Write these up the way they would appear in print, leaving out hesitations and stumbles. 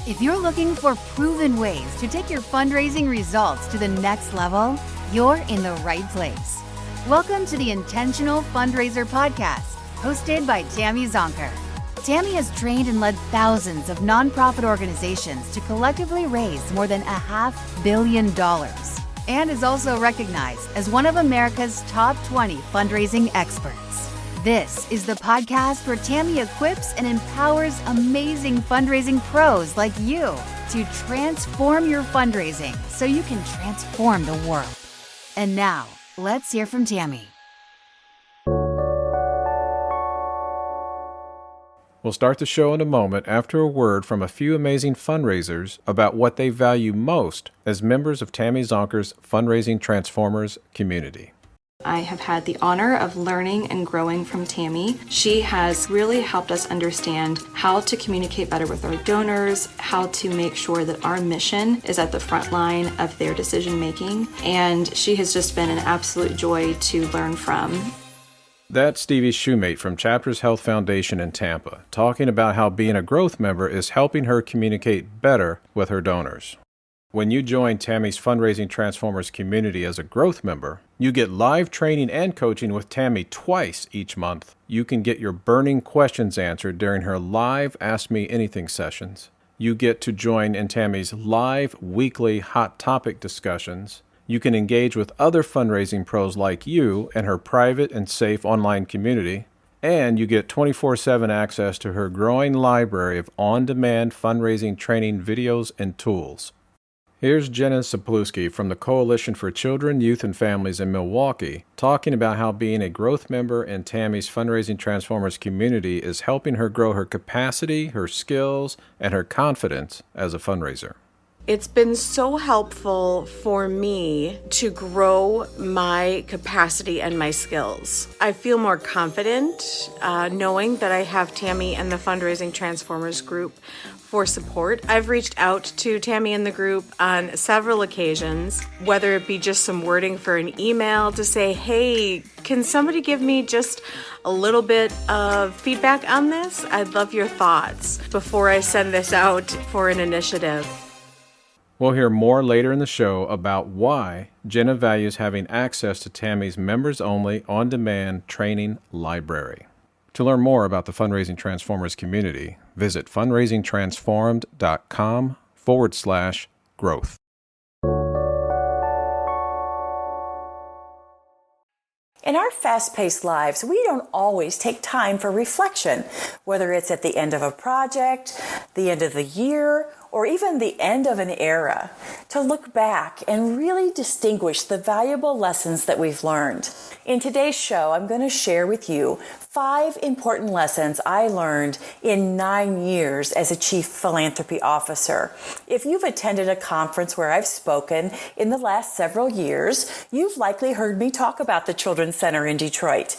If you're looking for proven ways to take your fundraising results to the next level, you're in the right place. Welcome to the Intentional Fundraiser Podcast, hosted by Tammy Zonker. Tammy has trained and led thousands of nonprofit organizations to collectively raise more than $500 million and is also recognized as one of America's top 20 fundraising experts. This is the podcast where Tammy equips and empowers amazing fundraising pros like you to transform your fundraising so you can transform the world. And now, let's hear from Tammy. We'll start the show in a moment after a word from a few amazing fundraisers about what they value most as members of Tammy Zonker's Fundraising Transformers community. I have had the honor of learning and growing from Tammy. She has really helped us understand how to communicate better with our donors, how to make sure that our mission is at the front line of their decision making, and she has just been an absolute joy to learn from. That's Stevie Shoemate from Chapters Health Foundation in Tampa, talking about how being a growth member is helping her communicate better with her donors. When you join Tammy's Fundraising Transformers community as a growth member, you get live training and coaching with Tammy twice each month. You can get your burning questions answered during her live Ask Me Anything sessions. You get to join in Tammy's live weekly hot topic discussions. You can engage with other fundraising pros like you in her private and safe online community. And you get 24/7 access to her growing library of on-demand fundraising training videos and tools. Here's Jenna Sapluski from the Coalition for Children, Youth, and Families in Milwaukee talking about how being a growth member in Tammy's Fundraising Transformers community is helping her grow her capacity, her skills, and her confidence as a fundraiser. It's been so helpful for me to grow my capacity and my skills. I feel more confident knowing that I have Tammy and the Fundraising Transformers group for support. I've reached out to Tammy and the group on several occasions, whether it be just some wording for an email to say, hey, can somebody give me just a little bit of feedback on this? I'd love your thoughts before I send this out for an initiative. We'll hear more later in the show about why Jenna values having access to Tammy's members-only on-demand training library. To learn more about the Fundraising Transformers community, visit fundraisingtransformed.com/growth. In our fast-paced lives, we don't always take time for reflection, whether it's at the end of a project, the end of the year, or even the end of an era, to look back and really distinguish the valuable lessons that we've learned. In today's show, I'm going to share with you 5 important lessons I learned in 9 years as a Chief Philanthropy Officer. If you've attended a conference where I've spoken in the last several years, you've likely heard me talk about the Children's Center in Detroit.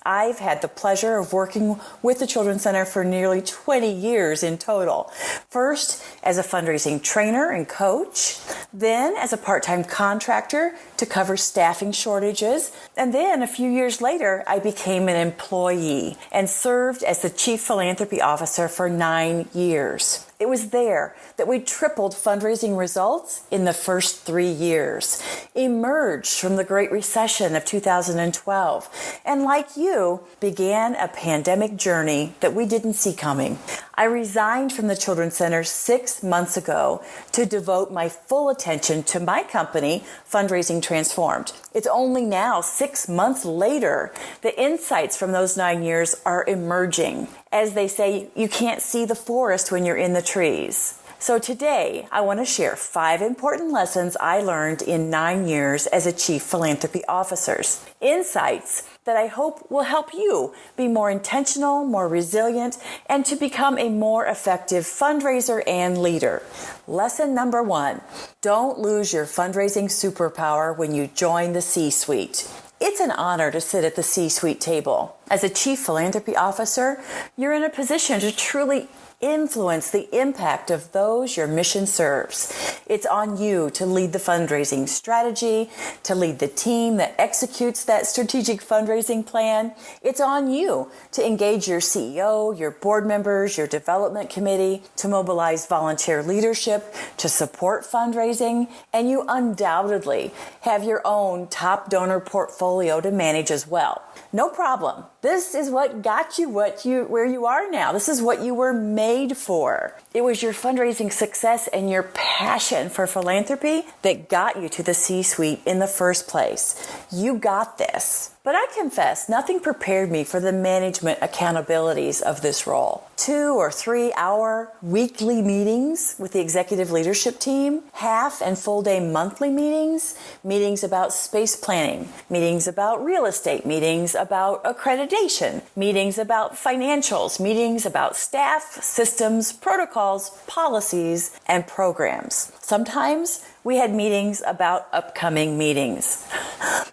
I've had the pleasure of working with the Children's Center for nearly 20 years in total. First, as a fundraising trainer and coach, then as a part-time contractor to cover staffing shortages, and then a few years later, I became an employee and served as the Chief Philanthropy Officer for 9 years. It was there that we tripled fundraising results in the first 3 years, emerged from the Great Recession of 2012, and like you, began a pandemic journey that we didn't see coming. I resigned from the Children's Center 6 months ago to devote my full attention to my company, Fundraising Transformed. It's only now 6 months later, the insights from those 9 years are emerging. As they say, you can't see the forest when you're in the trees. So today, I want to share 5 important lessons I learned in 9 years as a Chief Philanthropy Officer. Insights that I hope will help you be more intentional, more resilient, and to become a more effective fundraiser and leader. Lesson number 1, don't lose your fundraising superpower when you join the C-suite. It's an honor to sit at the C-suite table. As a Chief Philanthropy Officer, you're in a position to truly influence the impact of those your mission serves. It's on you to lead the fundraising strategy, to lead the team that executes that strategic fundraising plan. It's on you to engage your CEO, your board members, your development committee, to mobilize volunteer leadership, to support fundraising, and you undoubtedly have your own top donor portfolio to manage as well. No problem. This is what got you where you are now. This is what you were made for. It was your fundraising success and your passion for philanthropy that got you to the C-suite in the first place. You got this. But I confess, nothing prepared me for the management accountabilities of this role. 2 or 3 hour weekly meetings with the executive leadership team, half and full day monthly meetings, meetings about space planning, meetings about real estate, meetings about accreditation, meetings about financials, meetings about staff, systems, protocols, policies, and programs. Sometimes we had meetings about upcoming meetings.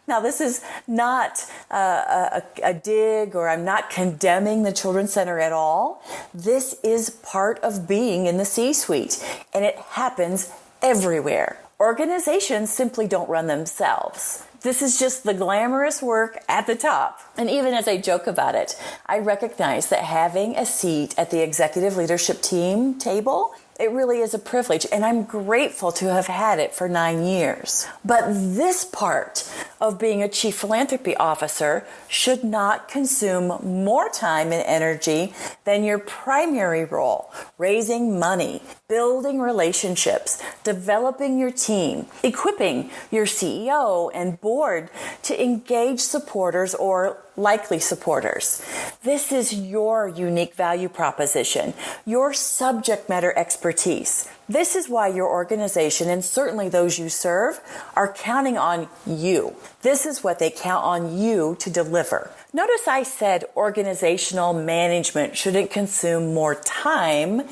Now, this is not a dig, or I'm not condemning the Children's Center at all. This is part of being in the C-suite, and it happens everywhere. Organizations simply don't run themselves. This is just the glamorous work at the top. And even as I joke about it, I recognize that having a seat at the executive leadership team table, it really is a privilege, and I'm grateful to have had it for 9 years. But this part of being a Chief Philanthropy Officer should not consume more time and energy than your primary role: raising money, building relationships, developing your team, equipping your CEO and board to engage supporters or likely supporters. This is your unique value proposition, your subject matter expertise. This is why your organization, and certainly those you serve, are counting on you. This is what they count on you to deliver. Notice I said organizational management shouldn't consume more time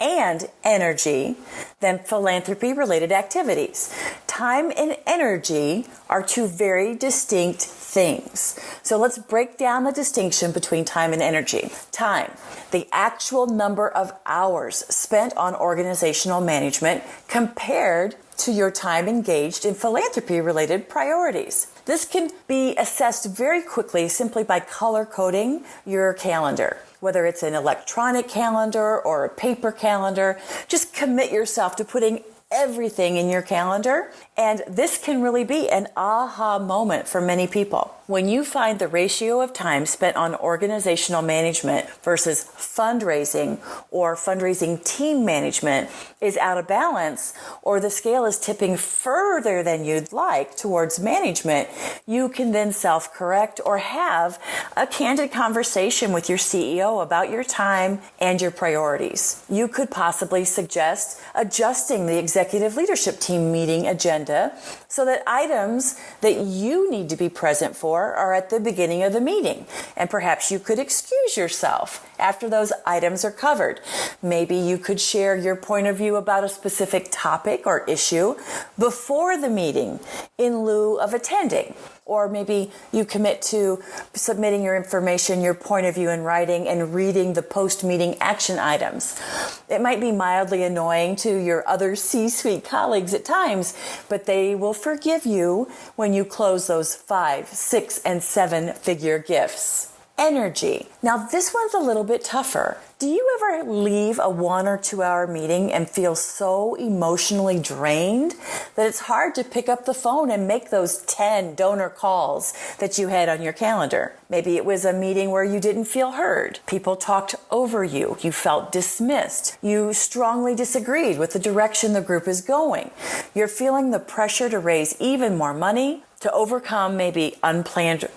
and energy than philanthropy-related activities. Time and energy are two very distinct things. So let's break down the distinction between time and energy. Time, the actual number of hours spent on organizational management compared to your time engaged in philanthropy-related priorities. This can be assessed very quickly simply by color-coding your calendar. Whether it's an electronic calendar or a paper calendar, just commit yourself to putting everything in your calendar, and this can really be an aha moment for many people. When you find the ratio of time spent on organizational management versus fundraising or fundraising team management is out of balance, or the scale is tipping further than you'd like towards management, you can then self-correct or have a candid conversation with your CEO about your time and your priorities. You could possibly suggest adjusting the executive leadership team meeting agenda so that items that you need to be present for are at the beginning of the meeting. And perhaps you could excuse yourself after those items are covered. Maybe you could share your point of view about a specific topic or issue before the meeting in lieu of attending. Or maybe you commit to submitting your information, your point of view in writing, and reading the post-meeting action items. It might be mildly annoying to your other C-suite colleagues at times, but they will forgive you when you close those 5, 6, and 7-figure gifts. Energy. Now, this one's a little bit tougher. Do you ever leave a 1 or 2 hour meeting and feel so emotionally drained that it's hard to pick up the phone and make those 10 donor calls that you had on your calendar? Maybe it was a meeting where you didn't feel heard. People talked over you. You felt dismissed. You strongly disagreed with the direction the group is going. You're feeling the pressure to raise even more money, to overcome maybe unplanned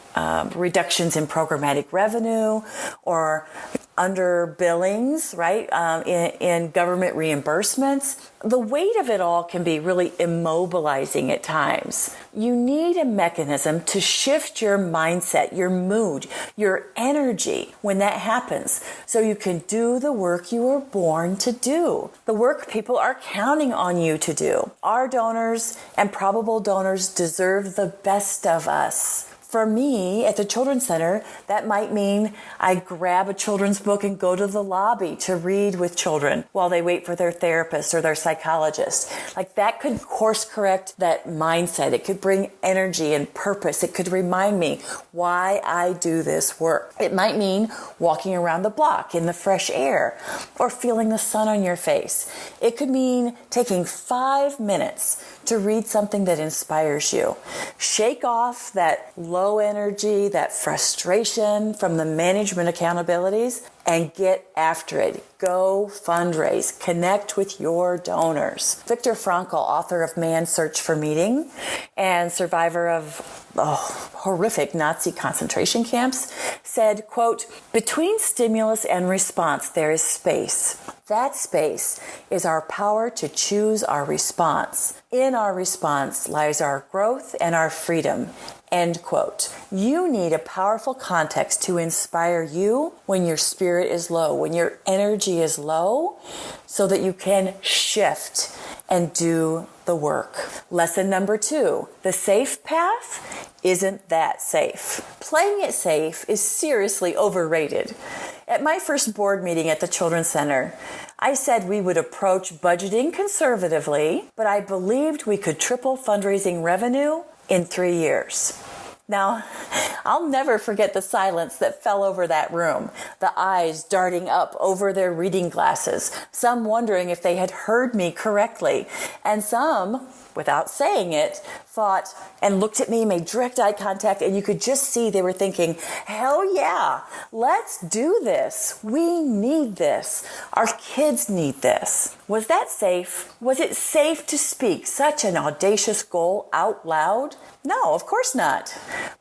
reductions in programmatic revenue or under billings, right, in government reimbursements. The weight of it all can be really immobilizing at times. You need a mechanism to shift your mindset, your mood, your energy when that happens, so you can do the work you were born to do, the work people are counting on you to do. Our donors and probable donors deserve the best of us. For me, at the Children's Center, that might mean I grab a children's book and go to the lobby to read with children while they wait for their therapist or their psychologist. Like, that could course correct that mindset. It could bring energy and purpose. It could remind me why I do this work. It might mean walking around the block in the fresh air or feeling the sun on your face. It could mean taking 5 minutes to read something that inspires you. Shake off that low energy, that frustration from the management accountabilities, and get after it. Go fundraise. Connect with your donors. Viktor Frankl, author of Man's Search for Meaning and survivor of horrific Nazi concentration camps, said, quote, "Between stimulus and response, there is space. That space is our power to choose our response. In our response lies our growth and our freedom." End quote. You need a powerful context to inspire you when your spirit is low, when your energy is low, so that you can shift and do the work. Lesson number 2, the safe path isn't that safe. Playing it safe is seriously overrated. At my first board meeting at the Children's Center, I said we would approach budgeting conservatively, but I believed we could triple fundraising revenue in 3 years. Now, I'll never forget the silence that fell over that room, the eyes darting up over their reading glasses, some wondering if they had heard me correctly, and some, without saying it, thought and looked at me, made direct eye contact, and you could just see they were thinking, hell yeah, let's do this. We need this. Our kids need this. Was that safe? Was it safe to speak such an audacious goal out loud? No, of course not.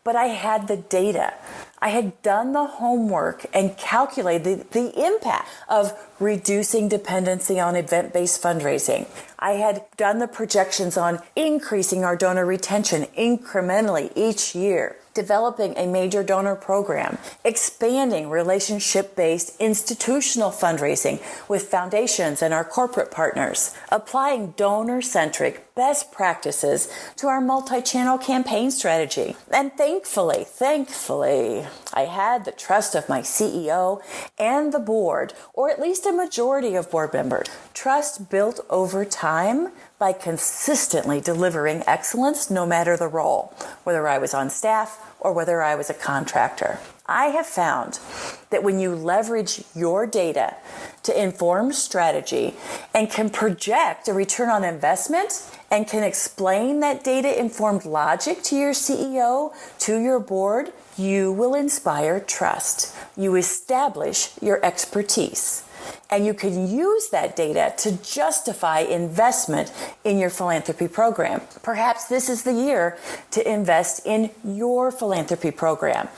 But I had the data. I had done the homework and calculated the impact of reducing dependency on event-based fundraising. I had done the projections on increasing our donor retention incrementally each year, developing a major donor program, expanding relationship-based institutional fundraising with foundations and our corporate partners, applying donor-centric best practices to our multi-channel campaign strategy. And thankfully, I had the trust of my CEO and the board, or at least a majority of board members. Trust built over time by consistently delivering excellence no matter the role, whether I was on staff or whether I was a contractor. I have found that when you leverage your data to inform strategy and can project a return on investment and can explain that data-informed logic to your CEO, to your board, you will inspire trust. You establish your expertise. And you can use that data to justify investment in your philanthropy program. Perhaps this is the year to invest in your philanthropy program,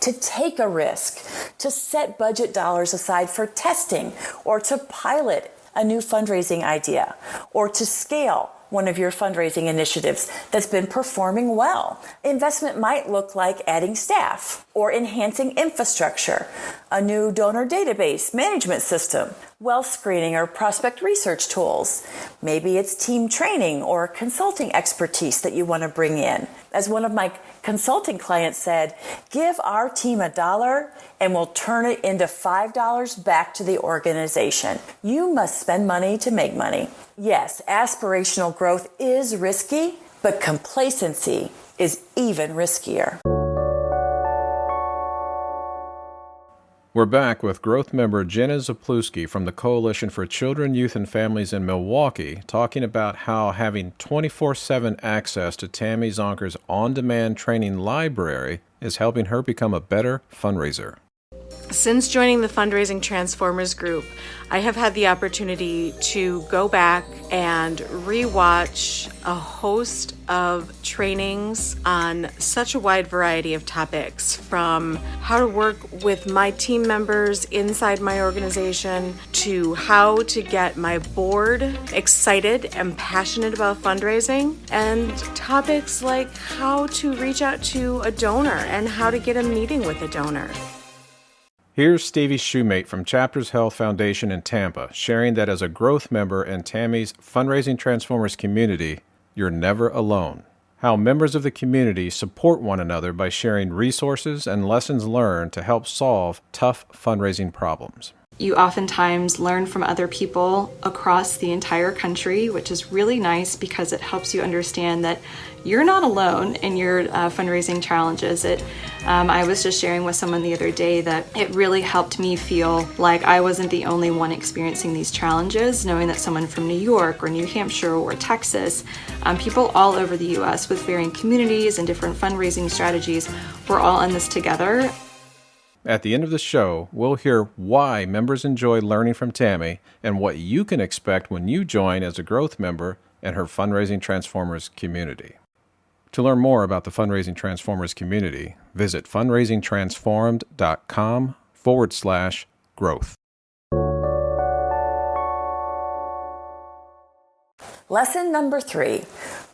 to take a risk, to set budget dollars aside for testing, or to pilot a new fundraising idea, or to scale one of your fundraising initiatives that's been performing well. Investment might look like adding staff or enhancing infrastructure, a new donor database management system, wealth screening or prospect research tools. Maybe it's team training or consulting expertise that you want to bring in. As one of my consulting clients said, give our team $1 and we'll turn it into $5 back to the organization. You must spend money to make money. Yes, aspirational growth is risky, but complacency is even riskier. We're back with growth member Jenna Zapluski from the Coalition for Children, Youth, and Families in Milwaukee, talking about how having 24/7 access to Tammy Zonker's on-demand training library is helping her become a better fundraiser. Since joining the Fundraising Transformers group, I have had the opportunity to go back and rewatch a host of trainings on such a wide variety of topics, from how to work with my team members inside my organization to how to get my board excited and passionate about fundraising, and topics like how to reach out to a donor and how to get a meeting with a donor. Here's Stevie Shoemate from Chapters Health Foundation in Tampa, sharing that as a growth member in Tammy's Fundraising Transformers community, you're never alone. how members of the community support one another by sharing resources and lessons learned to help solve tough fundraising problems. You oftentimes learn from other people across the entire country, which is really nice because it helps you understand that you're not alone in your fundraising challenges. I was just sharing with someone the other day that it really helped me feel like I wasn't the only one experiencing these challenges, knowing that someone from New York or New Hampshire or Texas, people all over the U.S. with varying communities and different fundraising strategies, we're all in this together. At the end of the show, we'll hear why members enjoy learning from Tammy and what you can expect when you join as a growth member in her Fundraising Transformers community. To learn more about the Fundraising Transformers community, visit fundraisingtransformed.com/growth. Lesson number 3,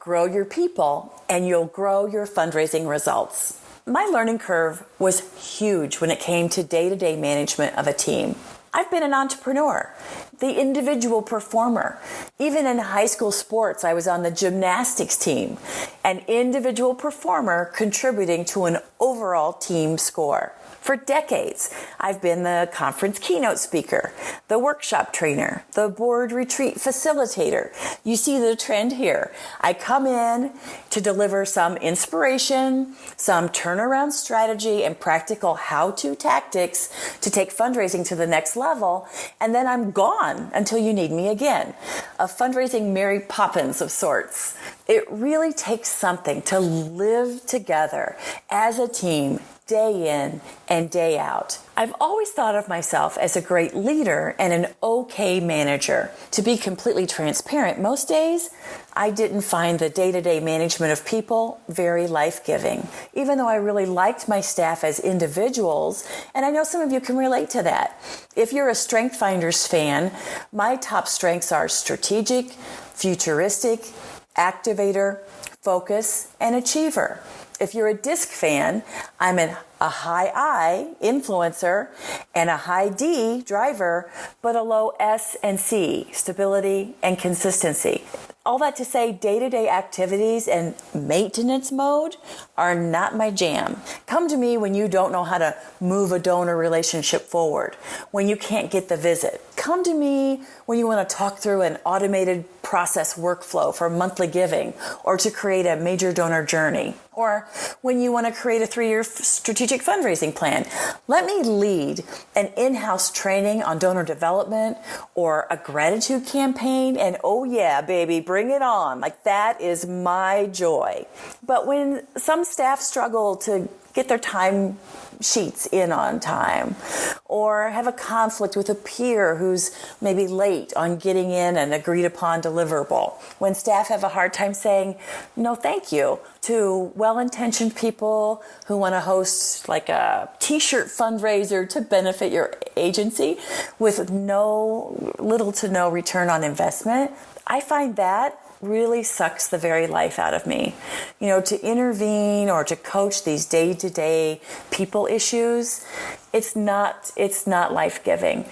grow your people and you'll grow your fundraising results. My learning curve was huge when it came to day-to-day management of a team. I've been an entrepreneur, the individual performer. Even in high school sports, I was on the gymnastics team, an individual performer contributing to an overall team score. For decades, I've been the conference keynote speaker, the workshop trainer, the board retreat facilitator. You see the trend here. I come in to deliver some inspiration, some turnaround strategy, and practical how-to tactics to take fundraising to the next level, and then I'm gone until you need me again. A fundraising Mary Poppins of sorts. It really takes something to live together as a team, day in and day out. I've always thought of myself as a great leader and an okay manager. To be completely transparent, most days I didn't find the day-to-day management of people very life-giving, even though I really liked my staff as individuals, and I know some of you can relate to that. If you're a Strength Finders fan, my top strengths are strategic, futuristic, activator, focus, and achiever. If you're a DISC fan, I'm a high I, influencer, and a high D, driver, but a low S and C, stability and consistency. All that to say, day-to-day activities and maintenance mode are not my jam. Come to me when you don't know how to move a donor relationship forward, when you can't get the visit. Come to me when you want to talk through an automated process workflow for monthly giving or to create a major donor journey, or when you want to create a 3-year strategic fundraising plan. Let me lead an in-house training on donor development or a gratitude campaign, and oh yeah, baby, bring it on. Like, that is my joy. But when some staff struggle to get their time sheets in on time, or have a conflict with a peer who's maybe late on getting in an agreed upon deliverable, when staff have a hard time saying no thank you to well-intentioned people who want to host like a t-shirt fundraiser to benefit your agency with little to no return on investment, I find that really sucks the very life out of me. You know, to intervene or to coach these day-to-day people issues, it's not life-giving.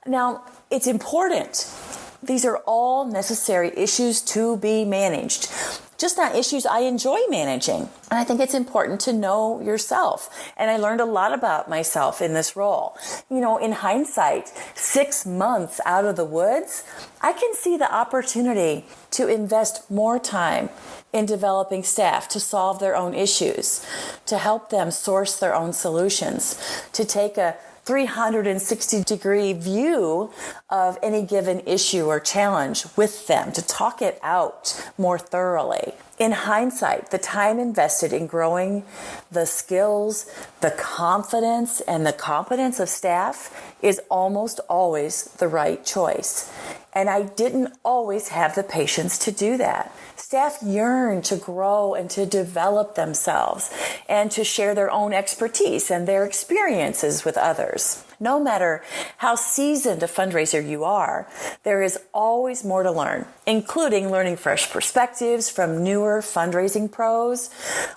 Now, it's important. These are all necessary issues to be managed, just not issues I enjoy managing. And I think it's important to know yourself. And I learned a lot about myself in this role. You know, in hindsight, 6 months out of the woods, I can see the opportunity to invest more time in developing staff to solve their own issues, to help them source their own solutions, to take a 360-degree view of any given issue or challenge with them, to talk it out more thoroughly. In hindsight, the time invested in growing the skills, the confidence, and the competence of staff is almost always the right choice. And I didn't always have the patience to do that. Staff yearn to grow and to develop themselves and to share their own expertise and their experiences with others. No matter how seasoned a fundraiser you are, there is always more to learn, including learning fresh perspectives from newer fundraising pros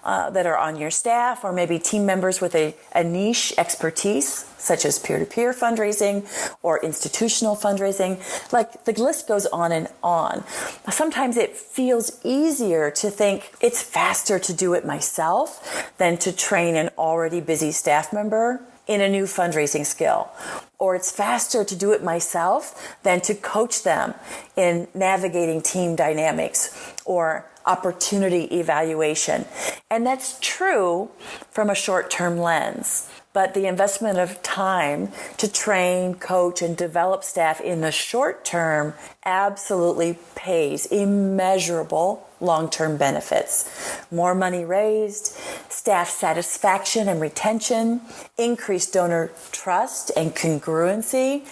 that are on your staff, or maybe team members with a niche expertise, such as peer-to-peer fundraising or institutional fundraising. Like, the list goes on and on. Sometimes it feels easier to think it's faster to do it myself than to train an already busy staff member in a new fundraising skill. Or it's faster to do it myself than to coach them in navigating team dynamics or opportunity evaluation. And that's true from a short-term lens. But the investment of time to train, coach, and develop staff in the short term absolutely pays immeasurable long-term benefits. More money raised, staff satisfaction and retention, increased donor trust and congruency,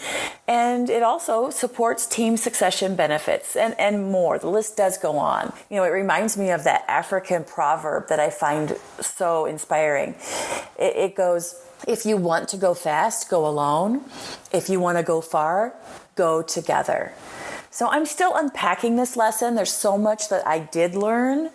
and it also supports team succession benefits and more. The list does go on. It reminds me of that African proverb that I find so inspiring. It goes, if you want to go fast, go alone. If you want to go far, go together. So I'm still unpacking this lesson. There's so much that I did learn,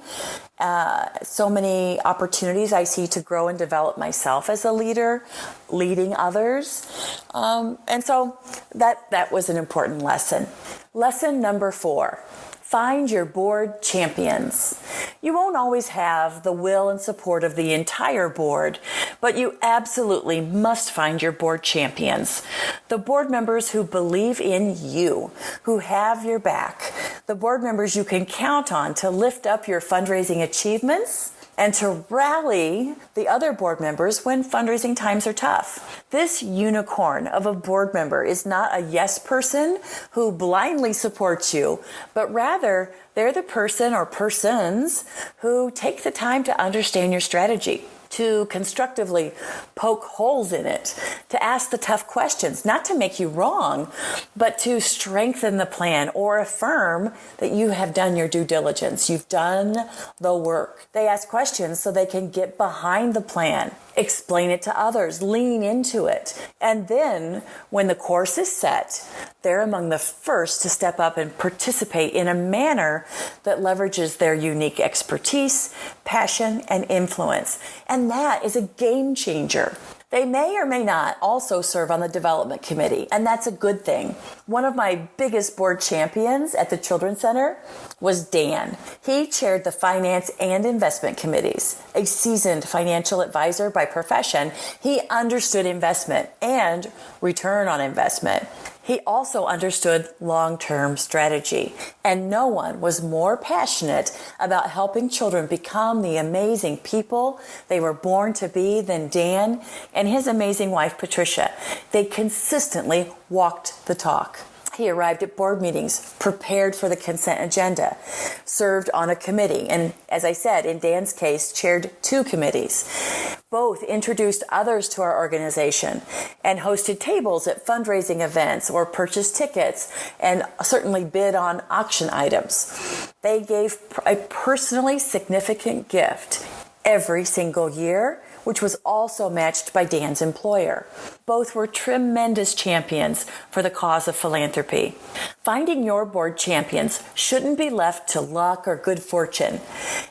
so many opportunities I see to grow and develop myself as a leader, leading others. And so that was an important lesson. Lesson number 4. Find your board champions. You won't always have the will and support of the entire board, but you absolutely must find your board champions. The board members who believe in you, who have your back. The board members you can count on to lift up your fundraising achievements and to rally the other board members when fundraising times are tough. This unicorn of a board member is not a yes person who blindly supports you, but rather they're the person or persons who take the time to understand your strategy, to constructively poke holes in it, to ask the tough questions, not to make you wrong, but to strengthen the plan or affirm that you have done your due diligence. You've done the work. They ask questions so they can get behind the plan, explain it to others, lean into it. And then when the course is set, they're among the first to step up and participate in a manner that leverages their unique expertise, passion, and influence. And that is a game changer. They may or may not also serve on the development committee, and that's a good thing. One of my biggest board champions at the Children's Center was Dan. He chaired the finance and investment committees. A seasoned financial advisor by profession, he understood investment and return on investment. He also understood long-term strategy, and no one was more passionate about helping children become the amazing people they were born to be than Dan and his amazing wife, Patricia. They consistently walked the talk. He arrived at board meetings prepared for the consent agenda, served on a committee, and as I said, in Dan's case, chaired 2 committees. Both introduced others to our organization and hosted tables at fundraising events or purchased tickets and certainly bid on auction items. They gave a personally significant gift every single year, which was also matched by Dan's employer. Both were tremendous champions for the cause of philanthropy. Finding your board champions shouldn't be left to luck or good fortune.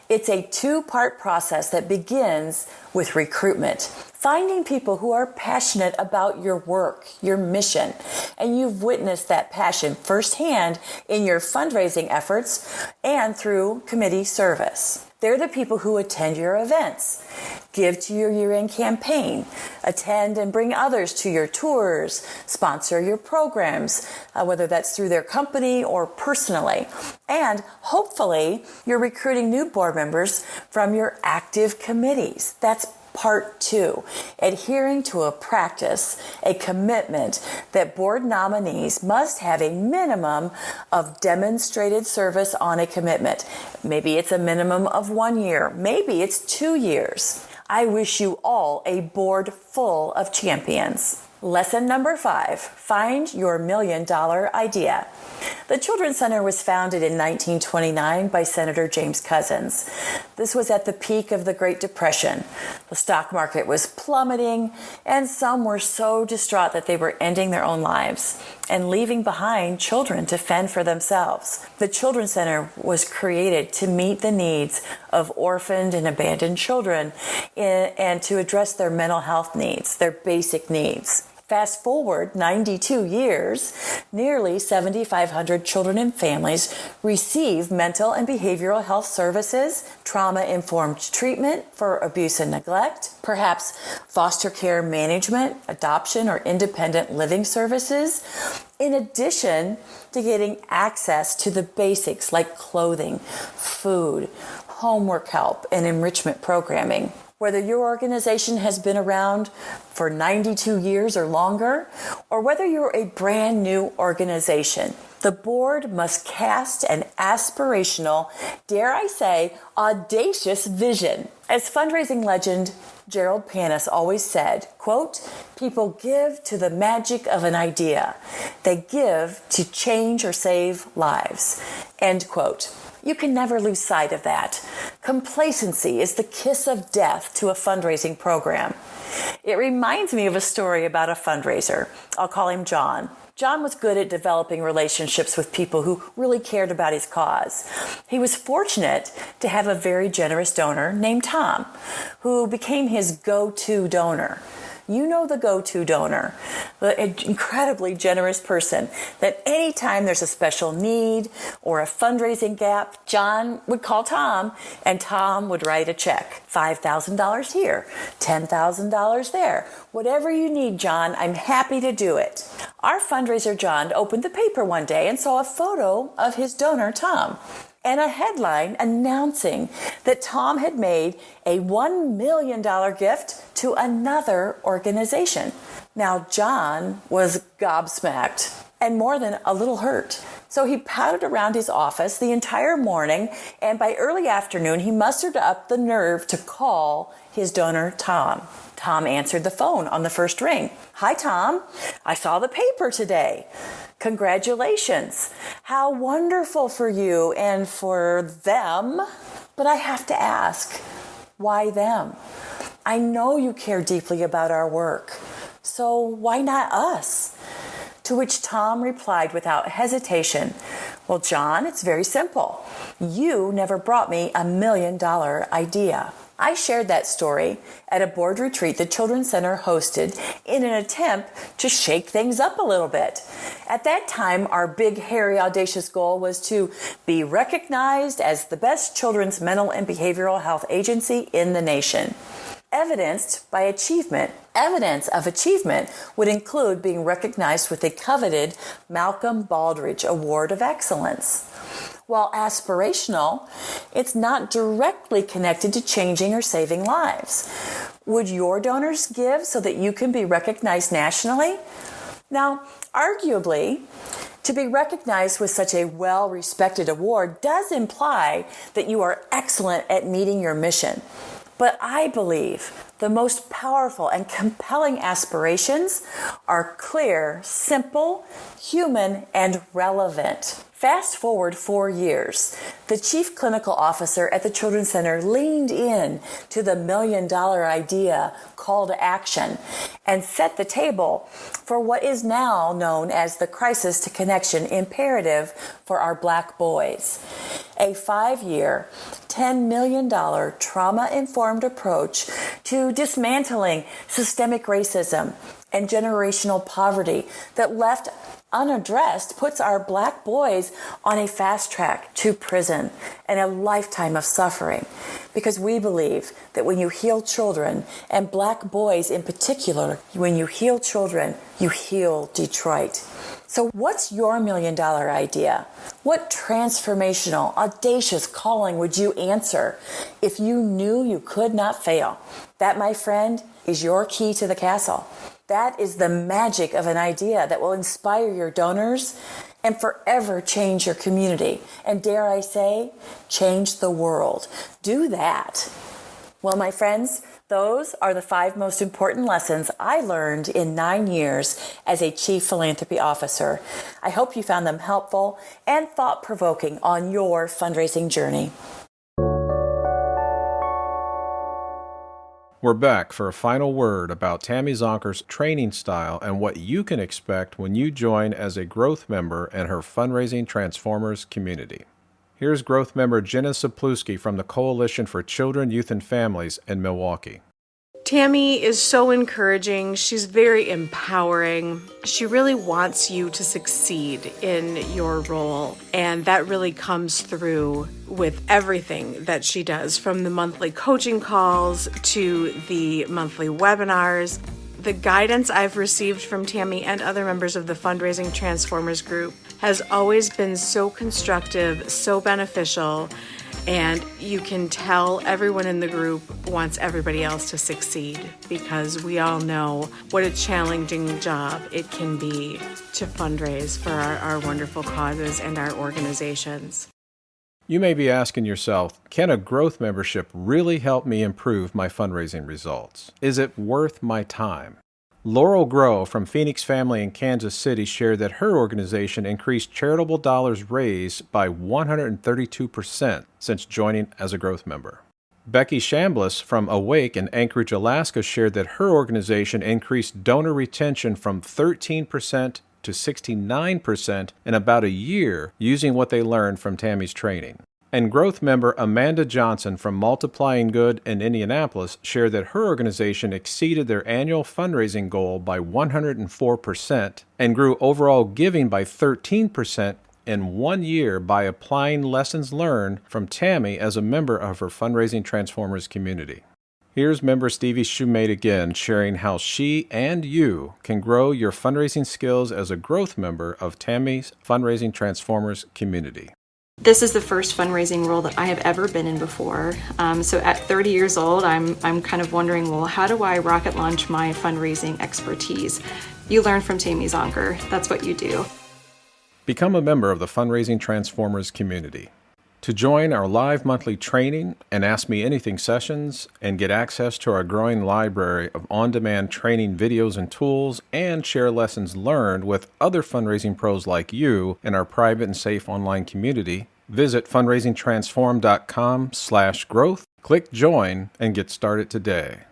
It's a 2-part process that begins with recruitment. Finding people who are passionate about your work, your mission, and you've witnessed that passion firsthand in your fundraising efforts and through committee service. They're the people who attend your events, give to your year-end campaign, attend and bring others to your tours, sponsor your programs, whether that's through their company or personally. And hopefully, you're recruiting new board members from your active committees. That's Part 2, adhering to a practice, a commitment that board nominees must have a minimum of demonstrated service on a commitment. Maybe it's a minimum of 1 year. Maybe it's 2 years. I wish you all a board full of champions. Lesson number 5, find your $1 million idea. The Children's Center was founded in 1929 by Senator James Couzens. This was at the peak of the Great Depression. The stock market was plummeting, and some were so distraught that they were ending their own lives and leaving behind children to fend for themselves. The Children's Center was created to meet the needs of orphaned and abandoned children and to address their mental health needs, their basic needs. Fast forward 92 years, nearly 7,500 children and families receive mental and behavioral health services, trauma-informed treatment for abuse and neglect, perhaps foster care management, adoption, or independent living services, in addition to getting access to the basics like clothing, food, homework help, and enrichment programming. Whether your organization has been around for 92 years or longer, or whether you're a brand new organization, the board must cast an aspirational, dare I say, audacious vision. As fundraising legend Gerald Panis always said, quote, "People give to the magic of an idea. They give to change or save lives," end quote. You can never lose sight of that. Complacency is the kiss of death to a fundraising program. It reminds me of a story about a fundraiser. I'll call him John. John was good at developing relationships with people who really cared about his cause. He was fortunate to have a very generous donor named Tom, who became his go-to donor. You know the go-to donor, the incredibly generous person that anytime there's a special need or a fundraising gap, John would call Tom and Tom would write a check. $5,000 here, $10,000 there. Whatever you need, John, I'm happy to do it. Our fundraiser, John, opened the paper one day and saw a photo of his donor, Tom, and a headline announcing that Tom had made a $1 million gift to another organization. Now, John was gobsmacked and more than a little hurt. So he pouted around his office the entire morning, and by early afternoon, he mustered up the nerve to call his donor, Tom. Tom answered the phone on the first ring. "Hi, Tom. I saw the paper today. Congratulations. How wonderful for you and for them. But I have to ask, why them? I know you care deeply about our work. So why not us?" To which Tom replied without hesitation, "Well, John, it's very simple. You never brought me $1 million idea." I shared that story at a board retreat the Children's Center hosted in an attempt to shake things up a little bit. At that time, our big, hairy, audacious goal was to be recognized as the best children's mental and behavioral health agency in the nation. Evidence of achievement would include being recognized with a coveted Malcolm Baldrige Award of Excellence. While aspirational, it's not directly connected to changing or saving lives. Would your donors give so that you can be recognized nationally? Now, arguably, to be recognized with such a well-respected award does imply that you are excellent at meeting your mission. But I believe the most powerful and compelling aspirations are clear, simple, human, and relevant. Fast forward 4 years, the Chief Clinical Officer at the Children's Center leaned in to the $1 million idea call to action and set the table for what is now known as the Crisis to Connection Imperative for our Black boys. A 5-year, $10 million trauma-informed approach to dismantling systemic racism and generational poverty that left unaddressed puts our Black boys on a fast track to prison and a lifetime of suffering. Because we believe that when you heal children, and Black boys in particular, when you heal children, you heal Detroit. So what's your $1 million idea? What transformational, audacious calling would you answer if you knew you could not fail? That, my friend, is your key to the castle. That is the magic of an idea that will inspire your donors and forever change your community. And dare I say, change the world. Do that. Well, my friends, those are the 5 most important lessons I learned in 9 years as a Chief Philanthropy Officer. I hope you found them helpful and thought-provoking on your fundraising journey. We're back for a final word about Tammy Zonker's training style and what you can expect when you join as a growth member in her Fundraising Transformers community. Here's growth member Jenna Sapluski from the Coalition for Children, Youth, and Families in Milwaukee. Tammy is so encouraging. She's very empowering. She really wants you to succeed in your role. And that really comes through with everything that she does, from the monthly coaching calls to the monthly webinars. The guidance I've received from Tammy and other members of the Fundraising Transformers group has always been so constructive, so beneficial, and you can tell everyone in the group wants everybody else to succeed, because we all know what a challenging job it can be to fundraise for our wonderful causes and our organizations. You may be asking yourself, can a growth membership really help me improve my fundraising results? Is it worth my time? Laurel Groh from Phoenix Family in Kansas City shared that her organization increased charitable dollars raised by 132% since joining as a growth member. Becky Chambliss from Awake in Anchorage, Alaska shared that her organization increased donor retention from 13% to 69% in about a year using what they learned from Tammy's training. And growth member Amanda Johnson from Multiplying Good in Indianapolis shared that her organization exceeded their annual fundraising goal by 104% and grew overall giving by 13% in 1 year by applying lessons learned from Tammy as a member of her Fundraising Transformers community. Here's member Stevie Shoemate again sharing how she and you can grow your fundraising skills as a growth member of Tammy's Fundraising Transformers community. This is the first fundraising role that I have ever been in before. So at 30 years old, I'm kind of wondering, well, how do I rocket launch my fundraising expertise? You learn from Tammy Zonker. That's what you do. Become a member of the Fundraising Transformers community. To join our live monthly training and Ask Me Anything sessions and get access to our growing library of on-demand training videos and tools and share lessons learned with other fundraising pros like you in our private and safe online community, visit fundraisingtransformed.com/growth, click join, and get started today.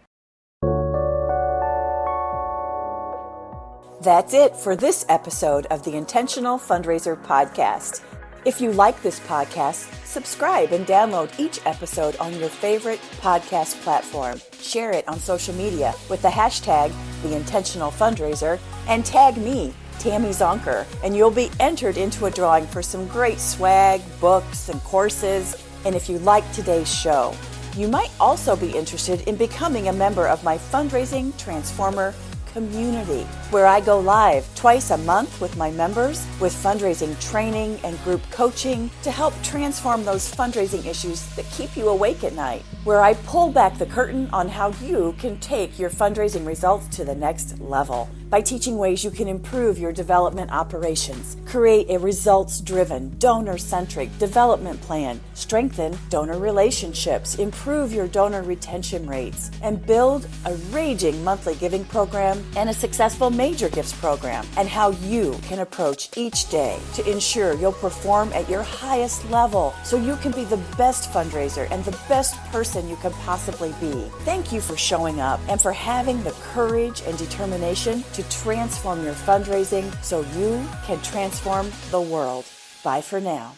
That's it for this episode of the Intentional Fundraiser Podcast. If you like this podcast, subscribe and download each episode on your favorite podcast platform. Share it on social media with the hashtag #TheIntentionalFundraiser and tag me, Tammy Zonker, and you'll be entered into a drawing for some great swag, books, and courses. And if you like today's show, you might also be interested in becoming a member of my Fundraising Transformer community, where I go live twice a month with my members with fundraising training and group coaching to help transform those fundraising issues that keep you awake at night, where I pull back the curtain on how you can take your fundraising results to the next level by teaching ways you can improve your development operations, create a results-driven, donor-centric development plan, strengthen donor relationships, improve your donor retention rates, and build a raging monthly giving program and a successful major gifts program, and how you can approach each day to ensure you'll perform at your highest level so you can be the best fundraiser and the best person you can possibly be. Thank you for showing up and for having the courage and determination to transform your fundraising so you can transform the world. Bye for now.